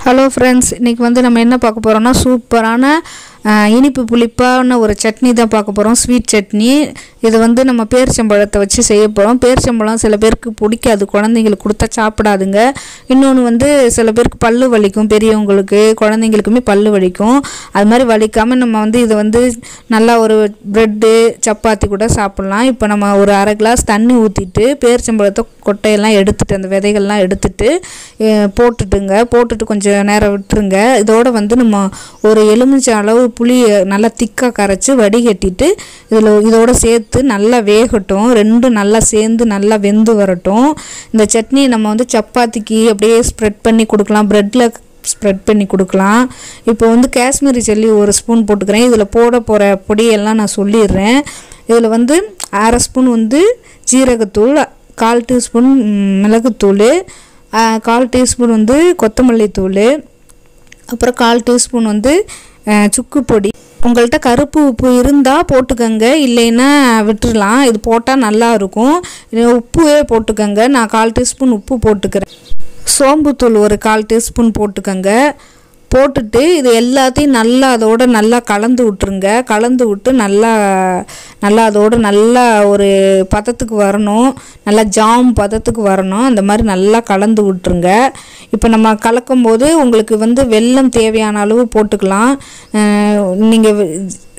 Hello friends, இன்றைக்கி வந்து நம்ம என்ன பார்க்க போகிறோம்னா சூப்பரான இனிப்பு புளிப்பான ஒரு சட்னி தான் பார்க்க போகிறோம். ஸ்வீட் சட்னி. இது வந்து நம்ம பேரிச்சம்பழத்தை வச்சு செய்ய போகிறோம். பேரிச்சம்பழம் சில பேருக்கு பிடிக்காது, குழந்தைங்களுக்கு கொடுத்தா சாப்பிடாதுங்க. இன்னொன்று வந்து சில பேருக்கு பல்லு வலிக்கும், பெரியவங்களுக்கு குழந்தைங்களுக்குமே பல்லு வலிக்கும். அது மாதிரி வலிக்காமல் நம்ம வந்து இதை வந்து நல்லா ஒரு ப்ரெட்டு சப்பாத்தி கூட சாப்பிட்லாம். இப்போ நம்ம ஒரு அரை கிளாஸ் தண்ணி ஊற்றிட்டு பேரிச்சம்பழத்தை கொட்டையெல்லாம் எடுத்துட்டு அந்த விதைகள்லாம் எடுத்துட்டு போட்டுட்டு கொஞ்சம் நேரம் விட்டுருங்க. இதோட வந்து நம்ம ஒரு எலுமிச்சை அளவு புளி நல்லா திக்காக கரைச்சி வடிகட்டிட்டு இதோட சேர்த்து நல்லா வேகட்டும். ரெண்டும் நல்லா சேர்ந்து நல்லா வெந்து வரட்டும். இந்த சட்னி நம்ம வந்து சப்பாத்திக்கு அப்படியே ஸ்ப்ரெட் பண்ணி கொடுக்கலாம், ப்ரெட்டில் ஸ்ப்ரெட் பண்ணி கொடுக்கலாம். இப்போ வந்து காஷ்மீரி சில்லி ஒரு ஸ்பூன் போட்டுக்கிறேன். இதில் போட போகிற பொடியெல்லாம் நான் சொல்லிடுறேன். இதில் வந்து அரை ஸ்பூன் வந்து ஜீரகத்தூள், 1/4 டீஸ்பூன் மிளகுத்தூள், 1/4 டீஸ்பூன் வந்து கொத்தமல்லி தூள், அப்புறம் 1/4 டீஸ்பூன் வந்து சுக்கு பொடி. உங்கள்கிட்ட கருப்பு உப்பு இருந்தால் போட்டுக்கோங்க, இல்லைன்னா விட்டுடலாம். இது போட்டால் நல்லாயிருக்கும். உப்புவே போட்டுக்கோங்க. நான் 1/4 டீஸ்பூன் உப்பு போட்டுக்கிறேன். சோம்புத்தூள் ஒரு 1/4 டீஸ்பூன் போட்டுக்கோங்க. போட்டுட்டு இது எல்லாத்தையும் நல்லா அதோடு நல்லா கலந்து விட்டுருங்க. கலந்து விட்டு நல்லா அதோடு நல்லா ஒரு பதத்துக்கு வரணும், நல்லா ஜாம் பதத்துக்கு வரணும். அந்த மாதிரி நல்லா கலந்து விட்டுருங்க. இப்போ நம்ம கலக்கும்போது உங்களுக்கு வந்து வெல்லம் தேவையான அளவு போட்டுக்கலாம். நீங்கள்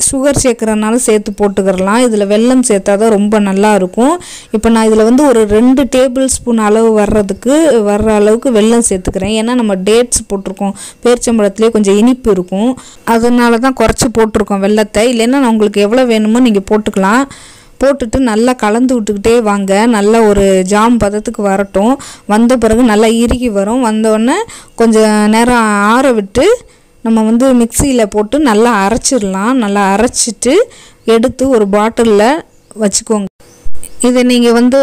சுகர் சேர்க்குறதுனால சேர்த்து போட்டுக்கிறலாம். இதில் வெல்லம் சேர்த்தா தான் ரொம்ப நல்லாயிருக்கும். இப்போ நான் இதில் வந்து ஒரு 2 டேபிள் ஸ்பூன் அளவு வர்ற அளவுக்கு வெல்லம் சேர்த்துக்கிறேன். ஏன்னா நம்ம டேட்ஸ் போட்டிருக்கோம், பேரிச்சம்பழத்துலேயே கொஞ்சம் இனிப்பு இருக்கும், அதனால தான் குறைச்சி போட்டிருக்கோம் வெல்லத்தை. இல்லைன்னா நான் உங்களுக்கு எவ்வளோ வேணுமோ நீங்கள் போட்டுக்கலாம். போட்டுட்டு நல்லா கலந்து விட்டுக்கிட்டே வாங்க. நல்லா ஒரு ஜாம் பதத்துக்கு வரட்டும். வந்த பிறகு நல்லா இறுகி வரும். வந்தோடனே கொஞ்சம் நேரம் ஆற விட்டு நம்ம வந்து மிக்சியில் போட்டு நல்லா அரைச்சிடலாம். நல்லா அரைச்சிட்டு எடுத்து ஒரு பாட்டிலில் வச்சுக்கோங்க. இதை நீங்கள் வந்து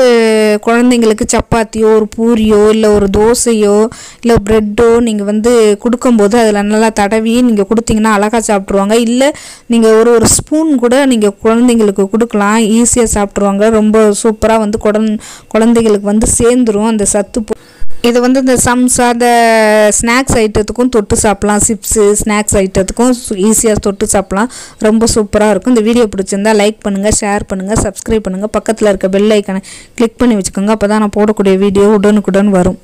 குழந்தைங்களுக்கு சப்பாத்தியோ ஒரு பூரியோ இல்லை ஒரு தோசையோ இல்லை ப்ரெட்டோ நீங்கள் வந்து கொடுக்கும்போது அதில் நல்லா தடவி நீங்கள் கொடுத்தீங்கன்னா அழகாக சாப்பிட்ருவாங்க. இல்லை நீங்கள் ஒரு ஸ்பூன் கூட நீங்கள் குழந்தைங்களுக்கு கொடுக்கலாம், ஈஸியாக சாப்பிட்ருவாங்க. ரொம்ப சூப்பராக வந்து குழந்தைங்களுக்கு வந்து சேர்ந்துடும் அந்த சத்து. இது வந்து இந்த சம்சா, இந்த ஸ்நாக்ஸ் ஐட்டத்துக்கும் தொட்டு சாப்பிட்லாம். சிப்ஸு ஸ்நாக்ஸ் ஐட்டத்துக்கும் ஈஸியாக தொட்டு சாப்பிட்லாம். ரொம்ப சூப்பராக இருக்கும். இந்த வீடியோ பிடிச்சிருந்தால் லைக் பண்ணுங்கள், ஷேர் பண்ணுங்கள், சப்ஸ்கிரைப் பண்ணுங்கள். பக்கத்தில் இருக்க பெல் ஐக்கானை கிளிக் பண்ணி வச்சுக்கோங்க. அப்போ தான் நான் போடக்கூடிய வீடியோ உடனுக்குடன் வரும்.